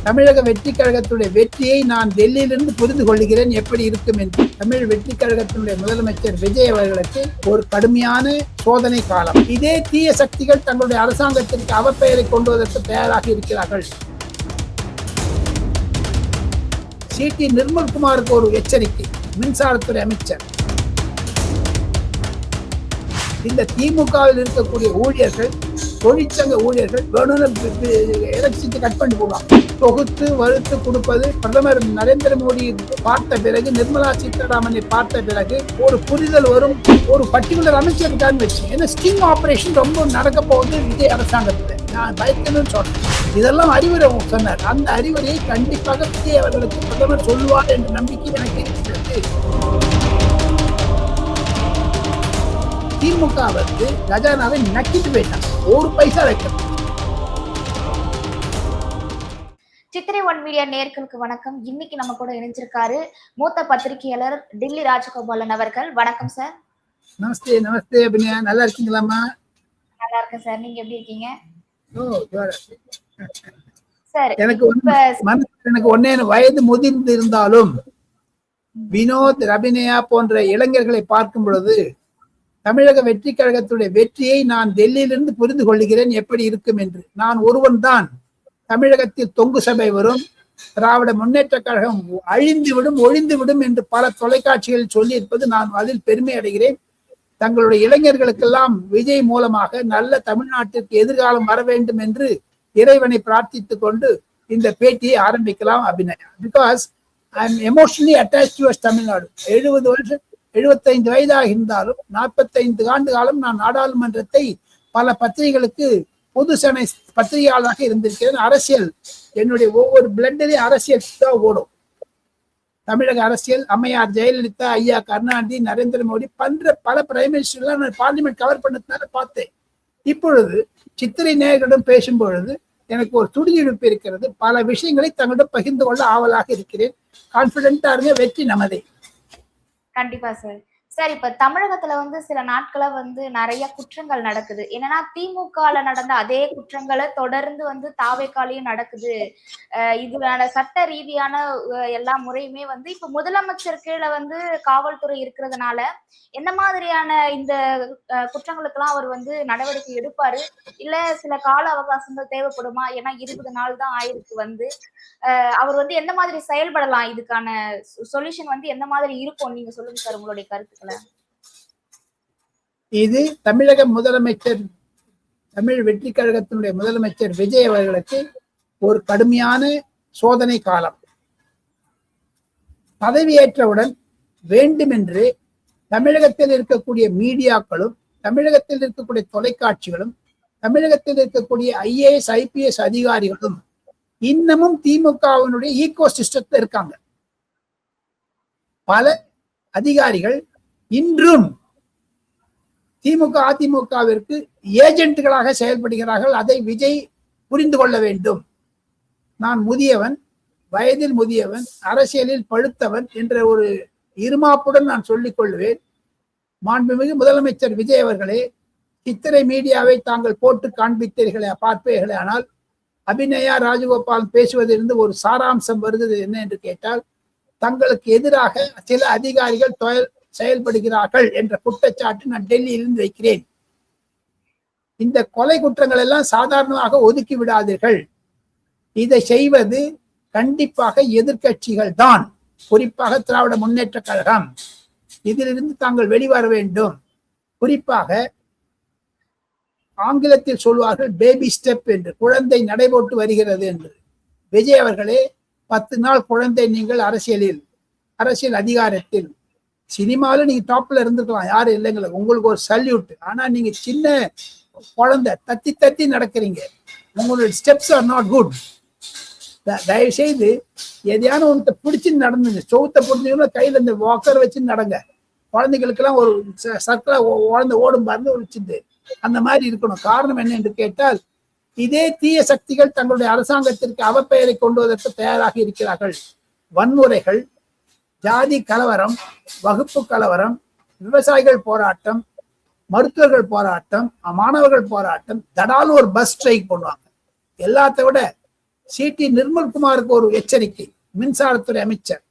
தமிழக வெற்றி கழகத்துடைய வெற்றியை நான் டெல்லியிலிருந்து புரிந்து கொள்கிறேன் எப்படி இருக்கும் என்று. தமிழ் வெற்றி கழகத்தினுடைய முதலமைச்சர் விஜய் அவர்களுக்கு ஒரு கடுமையான சோதனை காலம். இதே தீய சக்திகள் தங்களுடைய அரசாங்கத்திற்கு அவப்பெயரை கொண்டு வருவதற்கு தயாராக இருக்கிறார்கள். சி.டி. நிர்மல்குமாருக்கு ஒரு எச்சரிக்கை. மின்சாரத்துறை அமைச்சர், இந்த திமுகவில் இருக்கக்கூடிய ஊழியர்கள், தொழிற்சங்க ஊழியர்கள் எலக்ட்ரிசிட்டி கட் பண்ணி போடுவாங்க. தொகுத்து வறுத்து கொடுப்பது பிரதமர் நரேந்திர மோடி பார்த்த பிறகு, நிர்மலா சீதாராமனை பார்த்த பிறகு ஒரு புரிதல் வரும். ஒரு பர்டிகுலர் அமைச்சர் தான் வச்சு, ஏன்னா ஸ்டிங் ஆபரேஷன் ரொம்ப நடக்க போகுது விஜய் அரசாங்கத்தில். நான் பயக்கணும்னு சொன்னேன். இதெல்லாம் அறிவுரை சொன்னார். அந்த அறிவுரையை கண்டிப்பாக விஜய் அவர்களுக்கு பிரதமர் சொல்லுவார் என்ற நம்பிக்கை எனக்கு இருக்கிறது. திமுக கஜானாவை நக்கிட்டு போயிட்டாங்க. ஒரு பைசா வைக்கணும். சித்திரை ஒன் மீடியா நேயர்களுக்கு வணக்கம். இன்னைக்கு நம்ம கூட இணைஞ்சிருக்காரு மூத்த பத்திரிகையாளர் டில்லி ராஜகோபாலன் அவர்கள். வணக்கம் சார். நமஸ்தே. நமஸ்தே அபிநயா, நல்லா இருக்கீங்களாமா? நல்லா இருக்கேன் சார், நீங்க எப்படி இருக்கீங்க? சார், எனக்கு ஒன்னே வயது முதிர்ந்து இருந்தாலும் வினோத், அபிநயா போன்ற இளைஞர்களை பார்க்கும் பொழுது தமிழக வெற்றி கழகத்துடைய வெற்றியை நான் டெல்லியிலிருந்து புரிந்து கொள்கிறேன் எப்படி இருக்கும் என்று. நான் ஒருவன் தான். தமிழகத்தில் தொங்கு சபை வரும், திராவிட முன்னேற்ற கழகம் அழிந்துவிடும், ஒழிந்துவிடும் என்று பல தொலைக்காட்சிகளில் சொல்லி இருப்பது நான் அதில் பெருமை அடைகிறேன். தங்களுடைய இளைஞர்களுக்கெல்லாம் விஜய் மூலமாக நல்ல தமிழ்நாட்டிற்கு எதிர்காலம் வர வேண்டும் என்று இறைவனை பிரார்த்தித்துக் கொண்டு இந்த பேட்டியை ஆரம்பிக்கலாம் Abhinaya. Because I am emotionally attached to Tamil Nadu. 75 வயதாக இருந்தாலும் 45 ஆண்டு காலம் நான் நாடாளுமன்றத்தை பல பத்திரிகைகளுக்கு பொதுசனை பத்திரிகையாளராக இருந்திருக்கிறேன். அரசியல், என்னுடைய ஒவ்வொரு பிளட்டிலையும் அரசியல் தான் ஓடும். தமிழக அரசியல், அம்மையார் ஜெயலலிதா, ஐயா கருணாநிதி, நரேந்திர மோடி பண்ற பல பிரைம் மினிஸ்டர்லாம் நான் பார்லிமெண்ட் கவர் பண்ணதுனால பார்த்தேன். இப்பொழுது சித்திரை நேயர்களிடம் பேசும் பொழுது எனக்கு ஒரு துடிதுடிப்பு இருக்கிறது. பல விஷயங்களை தங்களிடம் பகிர்ந்து கொள்ள ஆவலாக இருக்கிறேன். கான்பிடென்டா இருங்க, வெற்றி நமதே. கண்டிப்பா சார். சார், இப்ப தமிழகத்துல சில நாட்களா நிறைய குற்றங்கள் நடக்குது. என்னன்னா திமுகல நடந்த அதே குற்றங்களை தொடர்ந்து தாவேக்காலையும் நடக்குது. இதுல சட்ட ரீதியான எல்லா முறையுமே இப்ப முதலமைச்சர் கீழே காவல்துறை இருக்கிறதுனால என்ன மாதிரியான இந்த குற்றங்களுக்கு எல்லாம் அவர் நடவடிக்கை எடுப்பாரு, இல்ல சில கால அவகாசங்கள் தேவைப்படுமா? ஏன்னா 20 நாள் தான் ஆயிருக்கு. அவர் எந்த மாதிரி செயல்படலாம், இதுக்கான சொல்யூஷன் எந்த மாதிரி இருக்கும், நீங்க சொல்லுங்க சார் உங்களுடைய கருத்துக்களை. இது தமிழக முதலமைச்சர், தமிழ் வெற்றி கழகத்தினுடைய முதலமைச்சர் விஜய் அவர்களுக்கு ஒரு கடுமையான சோதனை காலம். பதவியேற்றவுடன் வேண்டுமென்று தமிழகத்தில் இருக்கக்கூடிய மீடியாக்களும், தமிழகத்தில் இருக்கக்கூடிய தொலைக்காட்சிகளும், தமிழகத்தில் இருக்கக்கூடிய IAS IPS அதிகாரிகளும் இன்னமும் திமுகவினுடைய ஈகோ சிஸ்டத்தில் இருக்காங்க. பல அதிகாரிகள் இன்றும் திமுக அதிமுகவிற்கு ஏஜென்ட்களாக செயல்படுகிறார்கள். அதை விஜய் புரிந்து கொள்ள வேண்டும். நான் முதியவன், வயதில் முதியவன், அரசியலில் பழுத்தவன் என்ற ஒரு இருமாப்புடன் நான் சொல்லிக் கொள்வேன். மாண்புமிகு முதலமைச்சர் விஜய் அவர்களே, சித்திரை மீடியாவை தாங்கள் போட்டு காண்பித்தீர்களே, பார்ப்பீர்களே, ஆனால் அபிநயா ராஜகோபால் பேசுவதிலிருந்து ஒரு சாராம்சம் வருகிறது என்ன என்று கேட்டால், தங்களுக்கு எதிராக சில அதிகாரிகள் செயல்படுகிறார்கள் என்ற குற்றச்சாட்டு நான் டெல்லியிலிருந்து வைக்கிறேன். இந்த கொலை குற்றங்கள் எல்லாம் சாதாரணமாக ஒதுக்கி விடாதீர்கள். இதை செய்வது கண்டிப்பாக எதிர்கட்சிகள் தான், குறிப்பாக திராவிட முன்னேற்ற கழகம். இதிலிருந்து தாங்கள் வெளிவர வேண்டும். குறிப்பாக ஆங்கிலத்தில் சொல்வார்கள் பேபி ஸ்டெப் என்று, குழந்தை நடைபோட்டு வருகிறது என்று. விஜய் அவர்களே, 10 நாள் குழந்தை நீங்கள் அரசியல் அதிகாரத்தில். சினிமாவில் நீங்க டாப்ல இருந்துக்கலாம், யாரும் இல்லைங்களா, உங்களுக்கு ஒரு சல்யூட். ஆனா நீங்க சின்ன குழந்தை, தத்தி நடக்கிறீங்க. உங்களுடைய ஸ்டெப்ஸ் ஆர் நாட் குட். தயவு செய்து எதையான ஒன்று பிடிச்சு நடந்துங்க. சோத்தை பிடிச்சிங்கன்னா கையில இந்த வாக்கர் வச்சு நடங்க. குழந்தைகளுக்கெல்லாம் ஒரு சர்க்கிளா குழந்தை ஓடும் பாருங்க, ஒரு சிந்து அந்த மாதிரி இருக்கணும். காரணம் என்ன என்று கேட்டால், இதே தீய சக்திகள் தங்களுடைய அரசாங்கத்திற்கு அவப்பெயரை கொண்டு வருவதற்கு தயாராக இருக்கிறார்கள். வன்முறைகள், ஜாதி கலவரம், வகுப்பு கலவரம், விவசாயிகள் போராட்டம், மருத்துவர்கள் போராட்டம், மாணவர்கள் போராட்டம், தடாலும் ஒரு பஸ் ஸ்ட்ரைக் பண்ணுவாங்க. எல்லாத்த விட சி.டி. நிர்மல்குமாருக்கு ஒரு எச்சரிக்கை. மின்சாரத்துறை அமைச்சர்,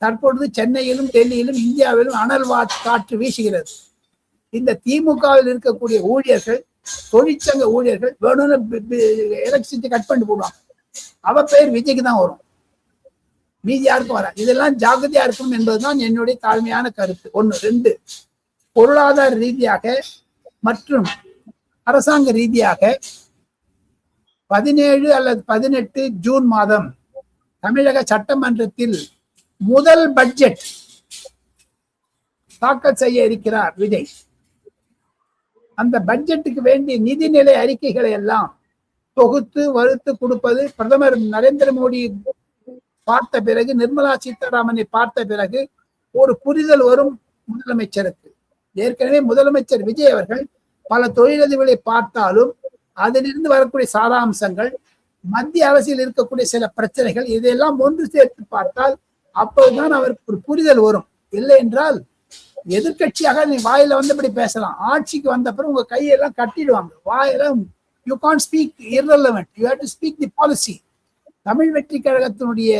தற்பொழுது சென்னையிலும் டெல்லியிலும் இந்தியாவிலும் அனல் காற்று வீசுகிறது. இந்த திமுகவில் இருக்கக்கூடிய ஊழியர்கள், தொழிற்சங்க ஊழியர்கள் வேணும்னு எலக்ட்ரிசிட்டி கட் பண்ணி போடுவாங்க. அவ பெயர் விஜய்க்கு தான் வரும், மீதி யாருக்கும் வராது. இதெல்லாம் ஜாகிரதையா இருக்கும் என்பதுதான் என்னுடைய தாழ்மையான கருத்து. ஒண்ணு. ரெண்டு, பொருளாதார ரீதியாக மற்றும் அரசாங்க ரீதியாக 17 அல்லது 18 ஜூன் மாதம் தமிழக சட்டமன்றத்தில் முதல் பட்ஜெட் தாக்கல் செய்ய இருக்கிறார் விஜய். அந்த பட்ஜெட்டுக்கு வேண்டிய நிதிநிலை அறிக்கைகளை எல்லாம் தொகுத்து வகுத்து கொடுப்பது பிரதமர் நரேந்திர மோடி பார்த்த பிறகு, நிர்மலா சீதாராமனை பார்த்த பிறகு ஒரு புரிதல் வரும் முதலமைச்சருக்கு. ஏற்கனவே முதலமைச்சர் விஜய் அவர்கள் பல தொழிலதிபர்களை பார்த்தாலும் அதிலிருந்து வரக்கூடிய சாராம்சங்கள், மத்திய அரசில் இருக்கக்கூடிய சில பிரச்சனைகள், இதையெல்லாம் ஒன்று சேர்த்து பார்த்தால் அப்போதுதான் அவருக்கு ஒரு புரிதல் வரும். இல்லை என்றால் எதிர்கட்சியாக நீ வாயில வந்தபடி பேசலாம், ஆட்சிக்கு வந்த பிறகு உங்க கையெல்லாம் கட்டிடுவாங்க. வாயெல்லாம் you can't speak irrelevant, you have to speak the policy. Tamil வெற்றி கழகத்தினுடைய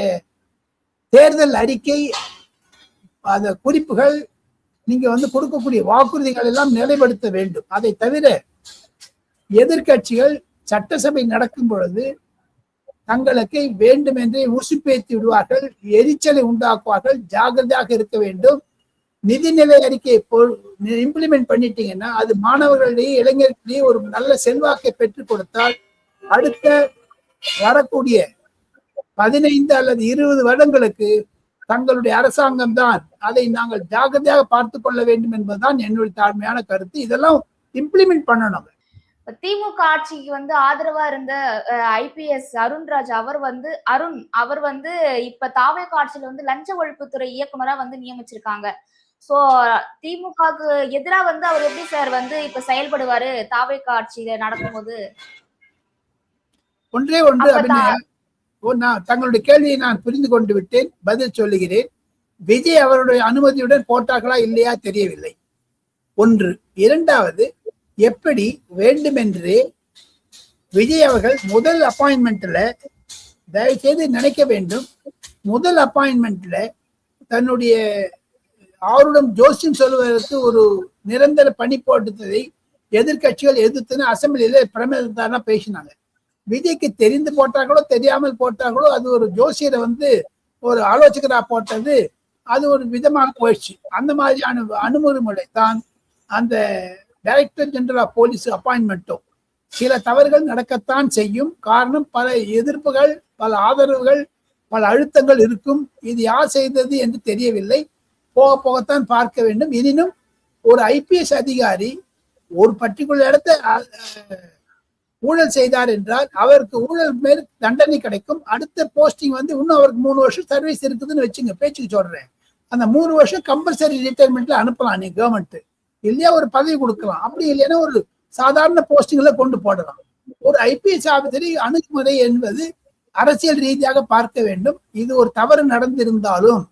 தேர்தல் அறிக்கை, அந்த குறிப்புகள், நீங்க கொடுக்கக்கூடிய வாக்குறுதிகள் எல்லாம் நிலைப்படுத்த வேண்டும். அதை தவிர எதிர்கட்சிகள் சட்டசபை நடக்கும் பொழுது தங்களுக்கு வேண்டுமென்றே உசுப்பேற்றி விடுவார்கள், எரிச்சலை உண்டாக்குவார்கள். ஜாகிரதையாக இருக்க வேண்டும். நிதிநிலை அறிக்கையை இம்ப்ளிமெண்ட் பண்ணிட்டீங்கன்னா அது மாணவர்களிடையே, இளைஞர்களிடையே ஒரு நல்ல செல்வாக்கை பெற்றுக் கொடுத்தால் அடுத்த வரக்கூடிய 15 அல்லது 20 வருடங்களுக்கு தங்களுடைய அரசாங்கம் தான் அதை நாங்கள் ஜாகிரதையாக பார்த்து கொள்ள வேண்டும் என்பதுதான் என்னுடைய தாழ்மையான கருத்து. இதெல்லாம் இம்ப்ளிமெண்ட் பண்ணணும். திமுக ஆட்சிக்கு ஆதரவா இருந்த ஐபிஎஸ் அருண்ராஜ் அவர் இப்ப தாவேக ஆட்சியில லஞ்ச ஒழிப்புத்துறை இயக்குனரா நியமிச்சிருக்காங்க. சோ திமுகக்கு எதிரா அவர் எப்படி சார் இப்ப செயல்படுவாரு தாவேக ஆட்சியில நடக்கும்போது? ஒன்றே தங்களுடைய கேள்வியை நான் புரிந்து கொண்டு விட்டேன், பதில் சொல்லுகிறேன். விஜய் அவருடைய அனுமதியுடன் போட்டார்களா இல்லையா தெரியவில்லை. ஒன்று. இரண்டாவது, எப்படி வேண்டுமென்றே விஜய் அவர்கள் முதல் அப்பாயின்மெண்ட்ல, தயவு செய்து நினைக்க வேண்டும், முதல் அப்பாயின்மெண்ட்ல தன்னுடைய அவருடன் ஜோசியம் சொல்வதற்கு ஒரு நிரந்தர பணி போட்டதை எதிர்கட்சிகள் எதிர்த்துன்னு அசம்பிளியில பிரமேதான பேசினாங்க. விஜய்க்கு தெரிந்து போட்டார்களோ தெரியாமல் போட்டார்களோ, அது ஒரு ஜோசியரை ஒரு ஆலோசகரா போட்டது, அது ஒரு விதமாக போயிடுச்சு. அந்த மாதிரியான அணுகுமுறை தான் அந்த டைரக்டர் ஜெனரல் ஆஃப் போலீஸ் அப்பாயின்மெண்ட்டும். சில தவறுகள் நடக்கத்தான் செய்யும். காரணம், பல எதிர்ப்புகள், பல ஆதரவுகள், பல அழுத்தங்கள் இருக்கும். இது யார் செய்தது என்று தெரியவில்லை, போக போகத்தான் பார்க்க வேண்டும். எனினும் ஒரு ஐபிஎஸ் அதிகாரி ஒரு பர்டிகுலர் இடத்தை ஊழல் செய்தார் என்றால் அவருக்கு ஊழல் மேல் தண்டனை கிடைக்கும். அடுத்த போஸ்டிங் இன்னும் அவருக்கு 3 வருஷம் சர்வீஸ் இருக்குதுன்னு வச்சுங்க, பேச்சுக்கு சொல்றேன். அந்த 3 வருஷம் கம்பல்சரி ரிட்டைர்மெண்ட்ல அனுப்பலாம் நீ கவர்மெண்ட், இல்லையா ஒரு பதவி கொடுக்கலாம். அப்படி இல்லைன்னா ஒரு சாதாரண போஸ்டிங்ல கொண்டு போடலாம். ஒரு ஐபிஎஸ் ஆபீசரை அணுகுமுறை என்பது அரசியல் ரீதியாக பார்க்க வேண்டும். இது ஒரு தவறு நடந்திருந்தாலும்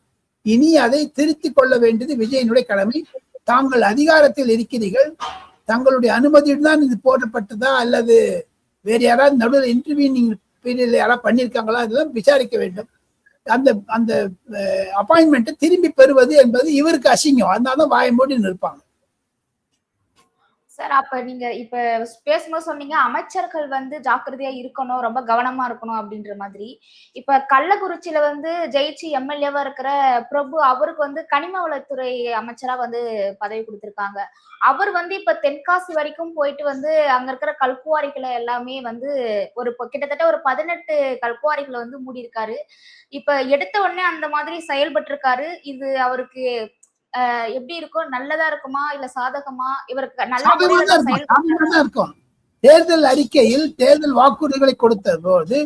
இனி அதை திருத்திக் கொள்ள வேண்டியது விஜயனுடைய கடமை. தாங்கள் அதிகாரத்தில் இருக்கிறீர்கள், தங்களுடைய அனுமதியுடன் தான் இது போடப்பட்டதா அல்லது வேற யாராவது நடுவில் இன்டர்வியூனிங் பீரியட்ல யாராவது பண்ணியிருக்காங்களா, இதெல்லாம் விசாரிக்க வேண்டும். அந்த அந்த அப்பாயின்மெண்ட்டை திரும்பி பெறுவது என்பது இவருக்கு அசிங்கம். அதனால வாயை மூடி நிற்பாங்க. சார், அப்ப நீங்க இப்ப பேசும்போது சொன்னீங்க அமைச்சர்கள் ஜாக்கிரதையா இருக்கணும், ரொம்ப கவனமா இருக்கணும் அப்படின்ற மாதிரி. இப்ப கள்ளக்குறிச்சியில ஜெயிச்சு எம்எல்ஏவா இருக்கிற பிரபு, அவருக்கு கனிம வளத்துறை அமைச்சரா பதவி கொடுத்திருக்காங்க. அவர் இப்ப தென்காசி வரைக்கும் போயிட்டு அங்க இருக்கிற கல்குவாரிகளை எல்லாமே ஒரு கிட்டத்தட்ட ஒரு 18 கல்குவாரிகளை மூடி இருக்காரு. இப்ப எடுத்த உடனே அந்த மாதிரி செயல்பட்டு இருக்காரு. இது அவருக்கு எப்படி இருக்கும்? நல்லதா இருக்குமா இல்ல சாதகமா? இவருக்கு நல்ல இருக்கும். தேர்தல் அறிக்கையில் தேர்தல் வாக்குறுதிகளை கொடுத்த போது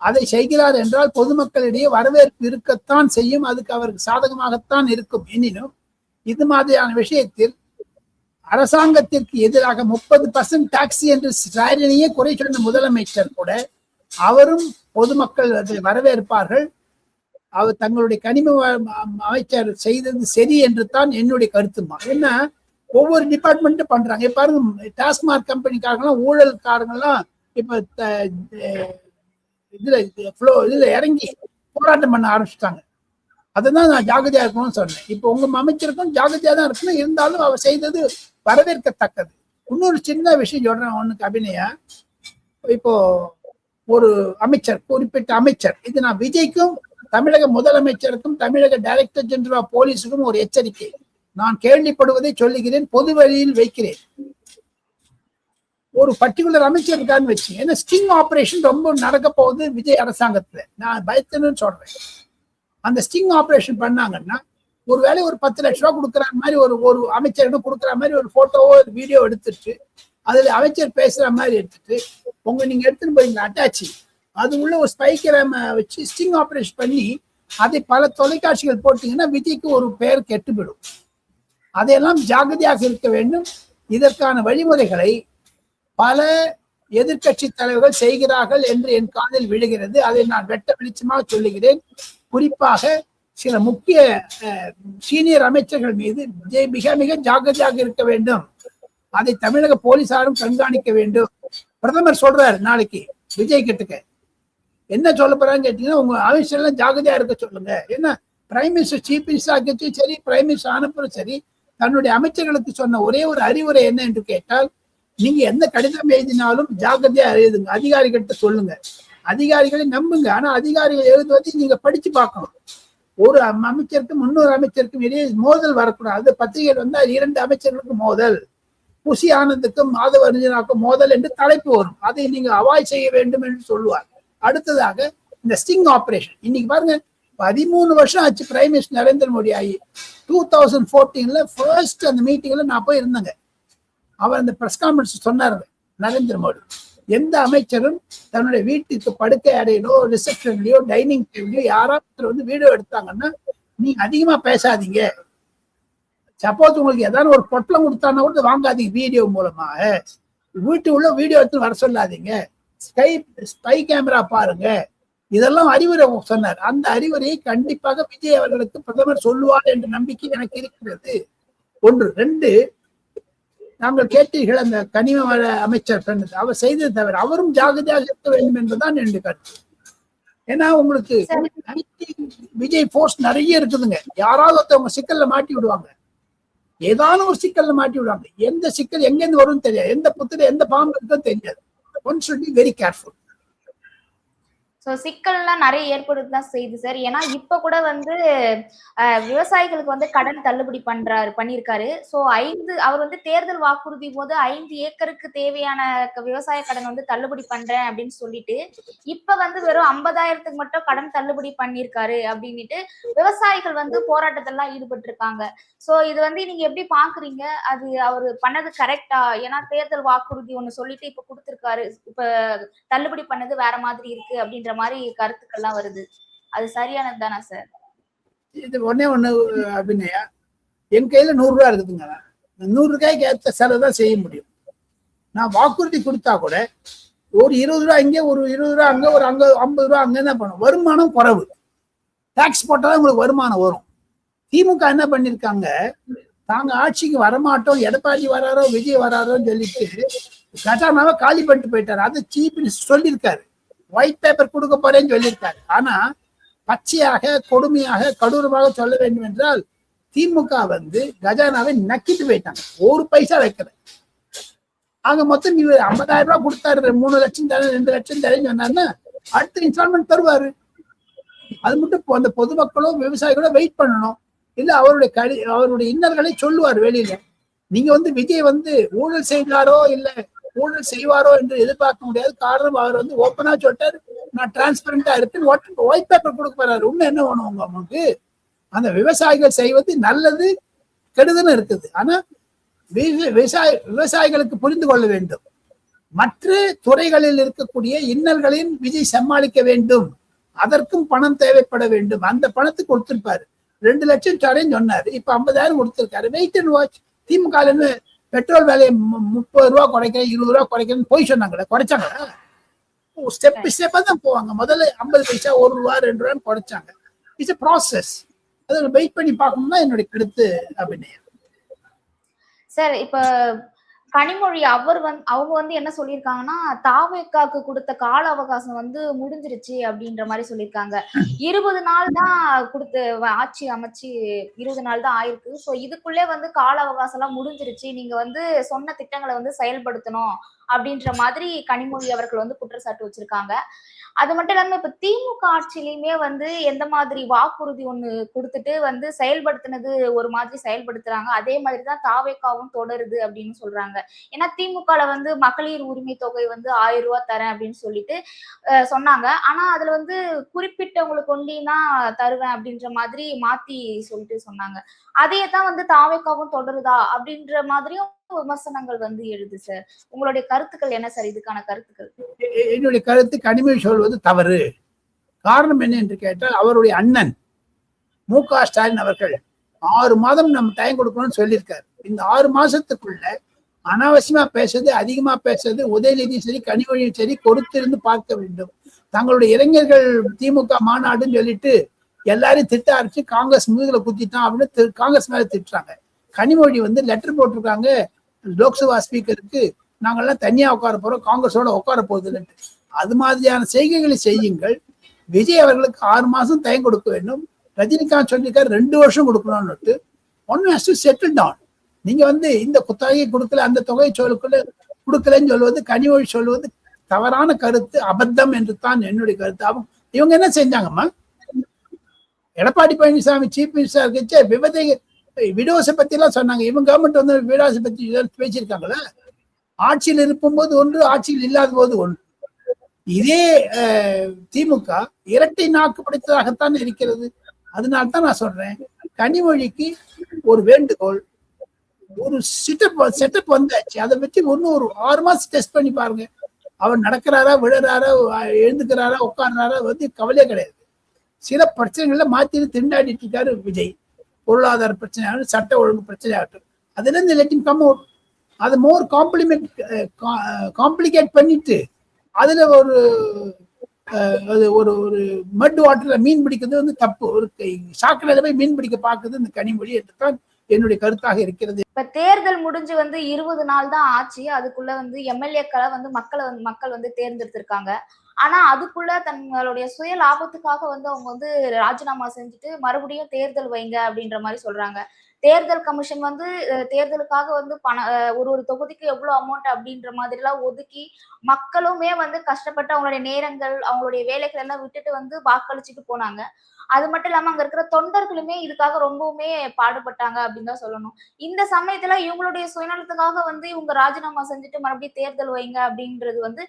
அதை செய்கிறார் என்றால் பொதுமக்களிடையே வரவேற்பு இருக்கத்தான் செய்யும். அதுக்கு அவருக்கு சாதகமாகத்தான் இருக்கும். எனினும் இது மாதிரியான விஷயத்தில் அரசாங்கத்திற்கு எதிராக 30% டாக்ஸி என்று ஸ்டாலினையே குறை சொன்ன முதலமைச்சர் கூட அவரும் பொதுமக்கள் அதை வரவேற்பார்கள். அவர் தங்களுடைய கனிம அமைச்சர் செய்தது சரி என்று தான் என்னுடைய கருத்துமா. ஏன்னா ஒவ்வொரு டிபார்ட்மெண்ட்டும் பண்றாங்க. பாருங்க, டாஸ்மாக் கம்பெனிக்காரங்களாம் ஊழல்காரங்கெல்லாம் இப்ப இதுல இறங்கி போராட்டம் பண்ண ஆரம்பிச்சுட்டாங்க. அதான் நான் ஜாகிரதையா இருக்கணும்னு சொன்னேன். இப்போ உங்க அமைச்சருக்கும் ஜாகிரதையா தான் இருக்கணும், இருந்தாலும் அவர் செய்தது வரவேற்கத்தக்கது. இன்னொரு சின்ன விஷயம் சொல்றேன் ஒண்ணுக்கு அபிநயா. இப்போ ஒரு அமைச்சர், குறிப்பிட்ட அமைச்சர், இது நான் விஜய்க்கும் தமிழக முதலமைச்சருக்கும் தமிழக டைரக்டர் ஜெனரல் ஆஃப் போலீஸுக்கும் ஒரு எச்சரிக்கை. நான் கேள்விப்படுவதை சொல்லுகிறேன், பொது வழியில் வைக்கிறேன். ஒரு பர்டிகுலர் அமைச்சர் இருக்கான்னு வச்சு, ஏன்னா ஸ்டிங் ஆபரேஷன் ரொம்ப நடக்க போகுது விஜய் அரசாங்கத்துல, நான் பயத்துன்னு சொல்றேன். அந்த ஸ்டிங் ஆபரேஷன் பண்ணாங்கன்னா ஒருவேளை ஒரு 10 லட்ச ரூபா கொடுக்குற மாதிரி ஒரு அமைச்சரிடம் கொடுக்குற மாதிரி ஒரு போட்டோவோ வீடியோ எடுத்துட்டு அதுல அமைச்சர் பேசுற மாதிரி எடுத்துட்டு நீங்க எடுத்துன்னு போறீங்களா அட்டாச்சி, அது உள்ள ஒரு ஸ்பை கேமரா வச்சு ஸ்டிங் ஆபரேஷன் பண்ணி அதை பல தொலைக்காட்சிகள் போட்டீங்கன்னா விஜய்க்கு ஒரு பெயர் கெட்டுவிடும். அதையெல்லாம் ஜாகிரதையாக இருக்க வேண்டும். இதற்கான வழிமுறைகளை பல எதிர்கட்சி தலைவர்கள் செய்கிறார்கள் என்று என் காதில் விழுகிறது. அதை நான் வெட்ட வெளிச்சமாக சொல்லுகிறேன். குறிப்பாக சில முக்கிய சீனியர் அமைச்சர்கள் மீது மிக மிக ஜாகிரதையாக இருக்க வேண்டும். அதை தமிழக போலீசாரும் கண்காணிக்க வேண்டும். பிரதமர் சொல்றாரு நாளைக்கு விஜய் கிட்டக்க என்ன சொல்ல போறான்னு கேட்டீங்கன்னா, உங்க அமைச்சர்லாம் ஜாகிரதையா இருக்க சொல்லுங்க. ஏன்னா பிரைம் மினிஸ்டர், சீஃப் மினிஸ்டர் ஆகியும் சரி, பிரைம் மினிஸ்டர் ஆனப்பறம் சரி, தன்னுடைய அமைச்சர்களுக்கு சொன்ன ஒரே ஒரு அறிவுரை என்ன என்று கேட்டால், நீங்க எந்த கடிதம் எழுதினாலும் ஜாகிரதையா எழுதுங்க, அதிகாரிகள்கிட்ட சொல்லுங்க, அதிகாரிகளை நம்புங்க. ஆனா அதிகாரிகள் எழுதுவதை நீங்க படிச்சு பார்க்கணும். ஒரு அமைச்சருக்கும் இன்னொரு அமைச்சருக்கும் இடையே மோதல் வரக்கூடாது. பத்திரிகைகள் வந்தால் 2 அமைச்சர்களுக்கு மோதல், புசி ஆனந்துக்கும் மாதவ ரஞ்சனாக்கும் மோதல் என்று தலைப்பு வரும். அதை நீங்க அவாய்ட் செய்ய வேண்டும் என்று சொல்லுவார். அடுத்ததாக இந்த ஸ்டிங் ஆபரேஷன். இன்னைக்கு பாருங்க, 13 வருஷம் ஆச்சு பிரைம் மினிஸ்டர் நரேந்திர மோடி ஆகி. 2014 ஃபர்ஸ்ட் அந்த மீட்டிங்ல நான் போய் இருந்தேங்க. அவர் அந்த பிரஸ் கான்ஃபரன்ஸ் சொன்னார் நரேந்திர மோடி, எந்த அமைச்சரும் தன்னுடைய வீட்டுக்கு படுக்கை அறையிலோ ரிசப்ஷன்லயோ டைனிங் டேபிளையோ யாராவது வீடியோ எடுத்தாங்கன்னா நீங்க அதிகமா பேசாதீங்க. சப்போஸ் உங்களுக்கு ஏதாவது ஒரு பொட்டலம் கொடுத்தானா கூட வாங்காதீங்க. வீடியோ மூலமாக வீட்டு உள்ள வீடியோ எடுத்து வர சொல்லாதீங்க. ஸ்பை கேமரா பாருங்க. இதெல்லாம் அறிவுரை சொன்னார். அந்த அறிவுரையை கண்டிப்பாக விஜய் அவர்களுக்கு பிரதமர் சொல்லுவார் என்ற நம்பிக்கை எனக்கு இருக்கிறது. 1. 2, நாங்கள் கேட்டீர்கள் அந்த கனிம வள அமைச்சர் சொன்னது, அவர் செய்தது தவிர அவரும் ஜாகிரதையாக இருக்க வேண்டும் என்பதுதான் என்னுடைய கருத்து. ஏன்னா உங்களுக்கு விஜய் போர்ஸ் நிறைய இருக்குதுங்க. யாராவது ஒருத்தவங்க சிக்கல்ல மாட்டி விடுவாங்க, ஏதான ஒரு சிக்கல்ல மாட்டி விடுவாங்க. எந்த சிக்கல் எங்கேருந்து வரும்னு தெரியாது, எந்த புத்துல எந்த பாம்பு இருக்குன்னு தெரியாது. One should be very careful. சிக்கல்லாம் நிறைய ஏற்படுத்தான் செய்யுது சார். ஏன்னா இப்ப கூட வந்து விவசாயிகளுக்கு வந்து கடன் தள்ளுபடி பண்ணிருக்காரு. சோ அவர் வந்து தேர்தல் வாக்குறுதி போது 5 ஏக்கருக்கு தேவையான விவசாய கடன் வந்து தள்ளுபடி பண்றேன் அப்படின்னு சொல்லிட்டு இப்ப வந்து வெறும் 50,000க்கு மட்டும் கடன் தள்ளுபடி பண்ணிருக்காரு அப்படின்னுட்டு விவசாயிகள் வந்து போராட்டத்தெல்லாம் ஈடுபட்டு இருக்காங்க. சோ இது வந்து நீங்க எப்படி பாக்குறீங்க? அது அவரு பண்ணது கரெக்டா? ஏன்னா தேர்தல் வாக்குறுதி ஒண்ணு சொல்லிட்டு இப்ப கொடுத்திருக்காரு, இப்ப தள்ளுபடி பண்ணது வேற மாதிரி இருக்கு அப்படின்ற மாதிரி கருத்துக்கள்லாம் வருது. அது சரியானது தானா சார்? இது ஒண்ணு அபிநயா, என் கையில 100 ரூபாய் இருக்குதுங்க. 100 ரூபாய்க்கு ஏற்ற செலவு தான் செய்ய முடியும். நான் வாக்குறுதி கொடுத்தா கூட ஒரு 20 ரூபாய் இங்கே, ஒரு 20 ரூபாய் அங்க, ஒரு 50 ரூபாய் அங்க என்ன பண்ணும், வருமானம் குறைவு. டாக்ஸ் போட்டாதான் உங்களுக்கு வருமானம் வரும். திமுக என்ன பண்ணிருக்காங்க, தாங்க ஆட்சிக்கு வரமாட்டோம், எடப்பாடி வராரோ விஜய் வராரோன்னு சொல்லிட்டு கஜானாவை காலி பண்ணிட்டு போயிட்டாரு. அது சீஃப் மினிஸ்டர் சொல்லியிருக்காரு, ஒயிட் பேப்பர் கொடுக்க போறேன்னு சொல்லியிருக்காரு. ஆனா பச்சையாக, கொடுமையாக, கொடூரமாக சொல்ல வேண்டும் என்றால் திமுக வந்து கஜானாவை நக்கிட்டு போயிட்டாங்க, ஒரு பைசா வைக்கல. ஆக மொத்தம் இவர் 50,000 ரூபாய் கொடுத்தாரு, 3 லட்சம் தரேன், 2 லட்சம் தரேன்னு சொன்னாருன்னா அடுத்த இன்ஸ்டால்மெண்ட் தருவாரு. அது மட்டும் அந்த பொதுமக்களும் விவசாயிகளும் வெயிட் பண்ணணும். இல்ல அவருடைய இன்னல்களை சொல்லுவார் வெளியில. நீங்க வந்து விஜய் வந்து ஊழல் செய்தாரோ இல்ல ஊழல் செய்வாரோ என்று எதிர்பார்க்க முடியாது. காரணம் அவர் வந்து ஓப்பனா சொல்லிட்டாரு, நான் டிரான்ஸ்பரண்டா இருப்பேன், ஒயிட் பேப்பர் கொடுக்க போறாரு. இன்னும் என்ன வேணும் உங்களுக்கு? அந்த விவசாயிகள் செய்வது நல்லது கெடுதலும் இருக்குது. ஆனா விவசாயிகளுக்கு புரிந்து கொள்ள வேண்டும், மற்ற துறைகளில் இருக்கக்கூடிய இன்னல்களையும் விஜய் சமாளிக்க வேண்டும். அதற்கும் பணம் தேவைப்பட வேண்டும். அந்த பணத்துக்கு கொடுத்திருப்பாரு. 2 லட்சம் தரேன்னு சொன்னாரு, இப்ப 50,000 கொடுத்திருக்காரு. Wait and watch. DMK petrol விலையை 30 ரூபாய் குறைக்கிறேன், 20 ரூபாய் குறைக்கிறேன்னு போய் சொன்னாங்களே, குறைச்சாங்களா? ஸ்டெப்பா தான் போவாங்க. முதல்ல 50 பைசா, 1 ரூபா, 2 ரூபான்னு குறைச்சாங்க. It's a process. அதை வெயிட் பண்ணி பார்க்கணும்னா என்னுடைய கருத்து. அபிநயம் சார், இப்ப கனிமொழி அவங்க வந்து என்ன சொல்லியிருக்காங்கன்னா, தாவேக்காக்கு குடுத்த கால அவகாசம் வந்து முடிஞ்சிருச்சு அப்படின்ற மாரி சொல்லியிருக்காங்க. 20 நாள் தான் ஆட்சி அமைச்சு 20 நாள் தான் ஆயிருக்கு. சோ இதுக்குள்ளே வந்து கால அவகாசம்லாம் முடிஞ்சிருச்சு. நீங்க வந்து சொன்ன திட்டங்கள வந்து செயல்படுத்தணும் அப்படின்ற மாதிரி கனிமொழி அவர்கள் வந்து குற்றச்சாட்டு வச்சிருக்காங்க. அது மட்டும் இல்லாம இப்ப திமுக ஆட்சியிலயுமே வந்து எந்த மாதிரி வாக்குறுதி ஒண்ணு குடுத்துட்டு வந்து செயல்படுத்தினது ஒரு மாதிரி செயல்படுத்துறாங்க. அதே மாதிரி தான் தாவேக்காவும் தொடருது அப்படின்னு சொல்றாங்க. ஏன்னா திமுகல வந்து மகளிர் உரிமை தொகை வந்து ரூ. 1000 தரேன் அப்படின்னு சொல்லிட்டு சொன்னாங்க. ஆனா அதுல வந்து குறிப்பிட்டவங்களுக்கு ஒண்டியும் தான் தருவேன் அப்படின்ற மாதிரி மாத்தி சொல்லிட்டு சொன்னாங்க. அதையே தான் வந்து தாவேக்காவும் தொடருதா அப்படின்ற மாதிரியும் விமர்சனங்கள் வந்து எழுது சார். உங்களுடைய கருத்துக்கள் என்ன சார்? இதுக்கான கருத்துக்கள்? என்னுடைய கருத்து கனிமொழி சொல்வது தவறு. காரணம் என்ன என்று கேட்டால் அவருடைய அண்ணன் மு.க. ஸ்டாலின் அவர்கள் 6 மாதம் நம்ம டைம் கொடுக்கணும்னு சொல்லியிருக்காரு. இந்த 6 மாசத்துக்குள்ள அனாவசியமா பேசுறது, அதிகமா பேசுறது உதயநிதியும் சரி கனிமொழியும் சரி பொறுத்திருந்து பார்க்க வேண்டும். தங்களுடைய இளைஞர்கள் திமுக மாநாடுன்னு சொல்லிட்டு எல்லாரையும் திட்ட ஆரம்பிச்சு காங்கிரஸ் முதுகுல குத்திட்டான் அப்படின்னு காங்கிரஸ் மேல திட்டுறாங்க. கனிமொழி வந்து லெட்டர் போட்டிருக்காங்க லோக்சபா ஸ்பீக்கருக்கு, நாங்கெல்லாம் தனியா உட்கார போறோம், காங்கிரஸோட உட்கார போகுது. அது மாதிரியான செய்கைகளை செய்யுங்கள். விஜய் அவர்களுக்கு 6 மாசம் டைம் கொடுக்க வேண்டும். ரஜினிகாந்த் சொல்லியிருக்காரு 2 வருஷம் கொடுக்கணும்னு. One has to settle down. நீங்க வந்து இந்த தொகையை கொடுக்கல, அந்த தொகையை கொடுக்கலன்னு சொல்வது, கனிமொழி சொல்வது தவறான கருத்து, அபத்தம் என்று தான் என்னுடைய கருத்து. இவங்க என்ன செஞ்சாங்கம்மா? எடப்பாடி பழனிசாமி சீஃப் மினிஸ்டர் இருக்கச்சு விடோஸை பத்தி எல்லாம் சொன்னாங்க. இவங்க கவர்மெண்ட் வந்து விடோஸை பத்தி பேசியிருக்காங்களா? ஆட்சியில் இருக்கும்போது ஒன்று, ஆட்சியில் இல்லாத போது ஒன்று. இதே திமுக இரட்டை நாக்கு படைத்ததாகத்தான் இருக்கிறது. அதனால்தான் நான் சொல்றேன், கனிமொழிக்கு ஒரு வேண்டுகோள், ஒரு செட்டப் வந்தாச்சு. அதை வச்சு இன்னும் ஒரு 6 மாசம் டெஸ்ட் பண்ணி பாருங்க. அவர் நடக்கிறாரா, விழுறாரா, எழுந்துக்கிறாரா, உட்கார்றாரா வந்து கவலையே கிடையாது. சில பிரச்சனைகள்ல மாத்தி திண்டாடிட்டு இருக்காரு விஜய். பொருளாதார பிரச்சனையாகட்டும், சட்ட ஒழுங்கு பிரச்சனையாகட்டும், அதுல இருந்து லெட் ஹிம் கம் அவுட். அதை மோர் காம்ப்ளிகேட் பண்ணிட்டு அதுல ஒரு ஒரு ஒரு மட் வாட்டர்ல மீன் பிடிக்கிறது வந்து தப்பு. ஒரு சாக்கடையில போய் மீன் பிடிக்க பாக்குது இந்த கனிமொழி என்றுதான் என்னுடைய கருத்தாக இருக்கிறது. இப்ப தேர்தல் முடிஞ்சு வந்து 20 நாள் தான் ஆச்சு. அதுக்குள்ள வந்து எம்எல்ஏக்களை வந்து மக்கள் வந்து தேர்ந்தெடுத்திருக்காங்க. ஆனா அதுக்குள்ள தங்களுடைய சுய லாபத்துக்காக வந்து அவங்க வந்து ராஜினாமா செஞ்சுட்டு மறுபடியும் தேர்தல் வைங்க அப்படின்ற மாதிரி சொல்றாங்க. தேர்தல் கமிஷன் வந்து தேர்தலுக்காக வந்து ஒரு தொகுதிக்கு எவ்வளவு அமௌண்ட் அப்படின்ற மாதிரி எல்லாம் ஒதுக்கி மக்களுமே வந்து கஷ்டப்பட்டு அவங்களுடைய நேரங்கள், அவங்களுடைய வேலைகள் எல்லாம் விட்டுட்டு வந்து வாக்களிச்சுட்டு போனாங்க. அது மட்டும் இல்லாம அங்க இருக்கிற தொண்டர்களுமே இதுக்காக ரொம்பவுமே பாடுபட்டாங்க அப்படின்னு தான் சொல்லணும். இந்த சமயத்துல இவங்களுடைய சுயநலத்துக்காக வந்து இவங்க ராஜினாமா செஞ்சுட்டு மறுபடியும் தேர்தல் வைங்க அப்படின்றது வந்து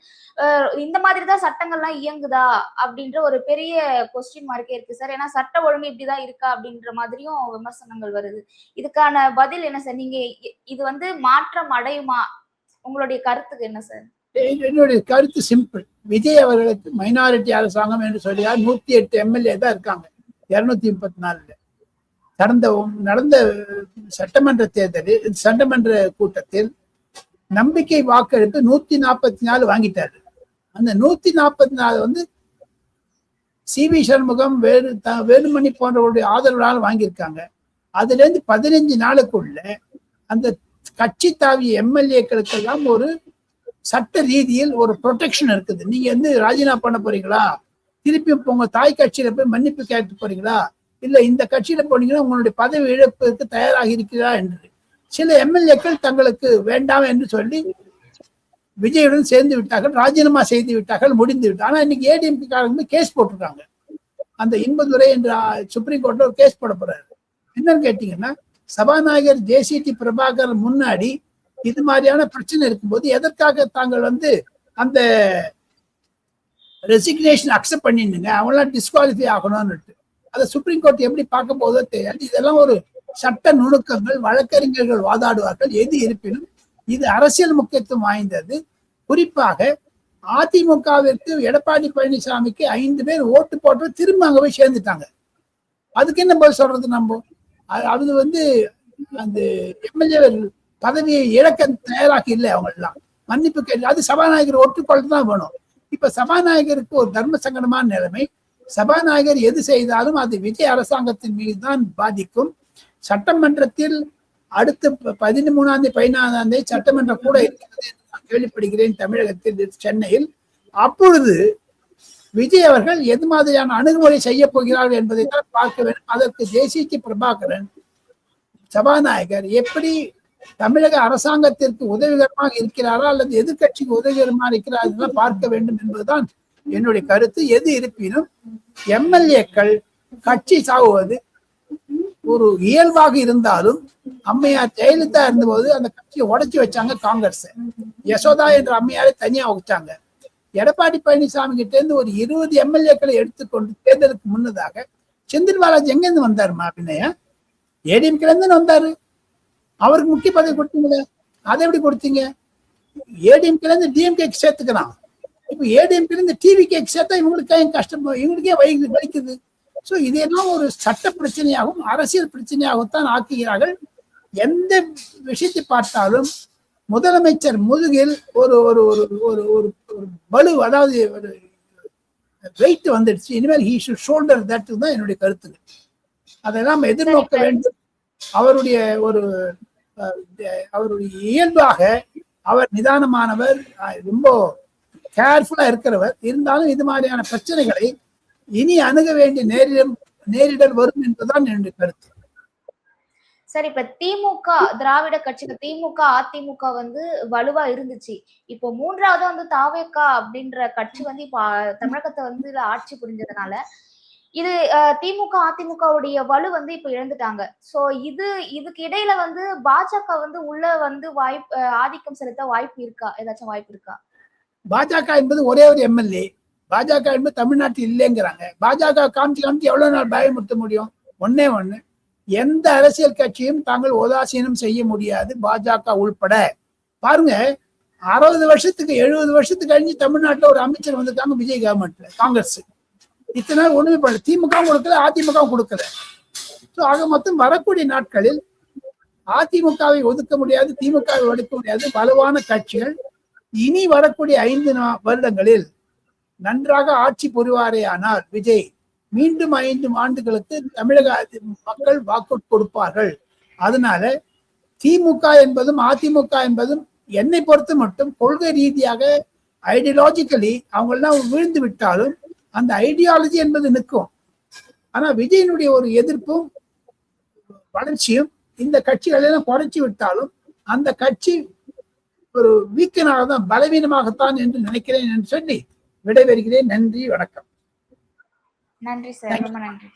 இந்த மாதிரிதான் சட்டங்கள்லாம் இயங்குதா அப்படின்ற ஒரு பெரிய கொஸ்டின் மார்க்கே இருக்கு சார். ஏன்னா சட்ட ஒழுங்கு இப்படிதான் இருக்கா அப்படின்ற மாதிரியும் விமர்சனங்கள் வருது. இதுக்கான பதில் என்ன சார்? நீங்க இது வந்து மாற்றம் அடையுமா? உங்களுடைய கருத்துக்கு என்ன சார்? என்னுடைய கருத்து சிம்பிள். விஜய் அவர்களுக்கு மைனாரிட்டி அரசாங்கம் என்று சொல்லியால் 108 எம்எல்ஏ தான் இருக்காங்க 234. நடந்த சட்டமன்ற தேர்தலில், சட்டமன்ற கூட்டத்தில் நம்பிக்கை வாக்கெடுப்பு 144 வாங்கிட்டாரு. அந்த 144 வந்து சி.வி. சண்முகம், வேலுமணி போன்றவருடைய ஆதரவால் வாங்கியிருக்காங்க. அதுல இருந்து 15 நாளுக்குள்ள அந்த கட்சி தாவிய எம்எல்ஏக்களுக்கெல்லாம் ஒரு சட்ட ரீதியில் ஒரு ப்ரொடெக்ஷன் இருக்குது. நீங்க வந்து ராஜினாமா பண்ண போறீங்களா, திருப்பி உங்க தாய் கட்சியில போய் மன்னிப்பு கேட்டு போறீங்களா, இல்ல இந்த கட்சியில போனீங்கன்னா உங்களுடைய பதவி இழப்புக்கு தயாராக இருக்கிறா என்று சில எம்எல்ஏக்கள் தங்களுக்கு வேண்டாம் என்று சொல்லி விஜயுடன் சேர்ந்து விட்டார்கள், ராஜினாமா செய்து விட்டார்கள், முடிந்து விட்டார். ஆனா இன்னைக்கு ஏடிஎம்கே காரங்க கேஸ் போட்டிருக்காங்க. அந்த இன்பதுரை என்ற சுப்ரீம் கோர்ட்ல ஒரு கேஸ் போட போறாரு. என்னன்னு கேட்டீங்கன்னா, சபாநாயகர் ஜே.சி.டி. பிரபாகர் முன்னாடி இது மாதிரியான பிரச்சனை இருக்கும்போது எதற்காக தாங்கள் வந்து அந்த ரெசிக்னேஷன் அக்செப்ட் பண்ணிடுங்க, அவங்களாம் டிஸ்குவாலிஃபை ஆகணும்னு. அதை சுப்ரீம் கோர்ட் எப்படி பார்க்க போதோ தெரியாது. இதெல்லாம் ஒரு சட்ட நுணுக்கங்கள், வழக்கறிஞர்கள் வாதாடுவார்கள். எது இருப்பினும் இது அரசியல் முக்கியத்துவம் வாய்ந்தது. குறிப்பாக அதிமுகவிற்கு எடப்பாடி பழனிசாமிக்கு 5 பேர் ஓட்டு போட்டு திரும்ப அங்க போய் சேர்ந்துட்டாங்க. அதுக்கு என்ன பதில் சொல்றது நம்ம? அது வந்து அந்த எம்எல்ஏ பதவியை இழக்க தயாராக இல்லை. அவங்க எல்லாம் மன்னிப்பு கேட்டு அது சபாநாயகர் ஒட்டுக்கொள்ள தான் வேணும். இப்ப சபாநாயகருக்கு ஒரு தர்ம சங்கடமான நிலைமை. சபாநாயகர் எது செய்தாலும் அது விஜய் அரசாங்கத்தின் மீது தான் பாதிக்கும். சட்டமன்றத்தில் அடுத்து 13ஆம் தேதி 14ஆம் தேதி சட்டமன்றம் கூட இருக்கிறது என்று நான் கேள்விப்படுகிறேன் தமிழகத்தில், சென்னையில். அப்பொழுது விஜய் அவர்கள் எது மாதிரியான அணுகுமுறை செய்ய போகிறார்கள் என்பதை தான் பார்க்க வேண்டும். அதற்கு தேசிய பிரபாகரன் சபாநாயகர் எப்படி தமிழக அரசாங்கத்திற்கு உதவிகரமாக இருக்கிறாரா அல்லது எதிர்கட்சிக்கு உதவிகரமாக இருக்கிறார் பார்க்க வேண்டும் என்பதுதான் என்னுடைய கருத்து. எது இருப்பினும் எம்எல்ஏக்கள் கட்சி சாகுவது ஒரு இயல்பாக இருந்தாலும், அம்மையார் ஜெயலலிதா இருந்தபோது அந்த கட்சியை உடைச்சு வச்சாங்க காங்கிரஸ். யசோதா என்ற அம்மையாரை தனியா வச்சாங்க. எடப்பாடி பழனிசாமி கிட்ட இருந்து ஒரு 20 எம்எல்ஏக்களை எடுத்துக்கொண்டு தேர்தலுக்கு முன்னதாக செந்தில் பாலாஜி எங்கிருந்து வந்தாருமா அப்படின்னா ஏடிஎம்கேல இருந்து வந்தாரு. அவருக்கு முக்கிய பதவி கொடுத்தீங்களே, அதை எப்படி கொடுத்தீங்க? ஏடிஎம்கேல இருந்து டிஎம்கேக்கு சேர்த்துக்கிறான். இப்ப ஏடிஎம்கேல இருந்து டிவிகேக்கு சேர்த்தா இவங்களுக்கே கஷ்டம், இவங்களுக்கே வலிக்குது. சோ இதெல்லாம் ஒரு சட்ட பிரச்சனையாகவும் அரசியல் பிரச்சனையாகத்தான் ஆக்குகிறார்கள். எந்த விஷயத்தை பார்த்தாலும் முதலமைச்சர் முதுகில் ஒரு ஒரு ஒரு ஒரு ஒரு பலு, அதாவது ஒரு வெயிட் வந்துடுச்சு. இனிமேல் ஹீ ஷுட் ஷோல்டர் தட் தான் என்னுடைய கருத்துக்கள். அதெல்லாம் எதிர்நோக்க வேண்டும். அவருடைய ஒரு அவருடைய இயல்பாக அவர் நிதானமானவர், ரொம்ப கேர்ஃபுல்லா இருக்கிறவர். இருந்தாலும் இது மாதிரியான பிரச்சனைகளை இனி அணுக வேண்டிய நேரிடல் வரும் என்பதுதான் என்னுடைய கருத்து. சரி, இப்ப திமுக திராவிட கட்சிகள் திமுக அதிமுக வந்து வலுவா இருந்துச்சு. இப்போ மூன்றாவது வந்து தாவேகா அப்படின்ற கட்சி வந்து இப்ப தமிழகத்தை வந்து ஆட்சி புரிஞ்சதுனால இது திமுக அதிமுகவுடைய வலு வந்து இப்ப இழந்துட்டாங்க. சோ இதுக்கு இடையில வந்து பாஜக வந்து உள்ள வந்து வாய்ப்பு ஆதிக்கம் செலுத்த வாய்ப்பு இருக்கா? ஏதாச்சும் வாய்ப்பு இருக்கா? பாஜக என்பது ஒரே ஒரு எம்எல்ஏ. பாஜக என்பது தமிழ்நாட்டில் இல்லைங்கிறாங்க. பாஜக காமிச்சு எவ்வளவு நாள் பயமுறுத்த முடியும்? ஒன்னே ஒண்ணு, எந்த அரசியல் கட்சியும் தாங்கள் உதாசீனம் செய்ய முடியாது, பாஜக உள்பட. பாருங்க, 60 வருஷத்துக்கு 70 வருஷத்துக்கு கழிஞ்சு தமிழ்நாட்டில் ஒரு அமைச்சர் வந்திருக்காங்க விஜய் கவர்மெண்ட்ல, காங்கிரஸ். இத்தனை நாள் ஒண்ணுமே பண்ணல. திமுக கொடுக்கல, அதிமுக கொடுக்கல. ஆக மொத்தம் வரக்கூடிய நாட்களில் அதிமுகவை ஒதுக்க முடியாது, திமுகவை ஒதுக்க முடியாது. வலுவான கட்சிகள் இனி வரக்கூடிய 5 வருடங்களில் நன்றாக ஆட்சி புரிவாரே ஆனால் விஜய் மீண்டும் 5 ஆண்டுகளுக்கு தமிழக மக்கள் வாக்கு கொடுப்பார்கள். அதனால திமுக என்பதும் அதிமுக என்பதும் என்னை பொறுத்து மட்டும் கொள்கை ரீதியாக ஐடியாலஜிக்கலி அவங்கெல்லாம் விழுந்து விட்டாலும் அந்த ஐடியாலஜி என்பது நிற்கும். ஆனா விஜயனுடைய ஒரு எதிர்ப்பும் வளர்ச்சியும் இந்த கட்சிகள் எல்லாம் குறைச்சி விட்டாலும் அந்த கட்சி ஒரு வீக்கனாகத்தான், பலவீனமாகத்தான் என்று நினைக்கிறேன் என்று சொல்லி விடைபெறுகிறேன். நன்றி, வணக்கம். நன்றி சார், ரொம்ப நன்றி.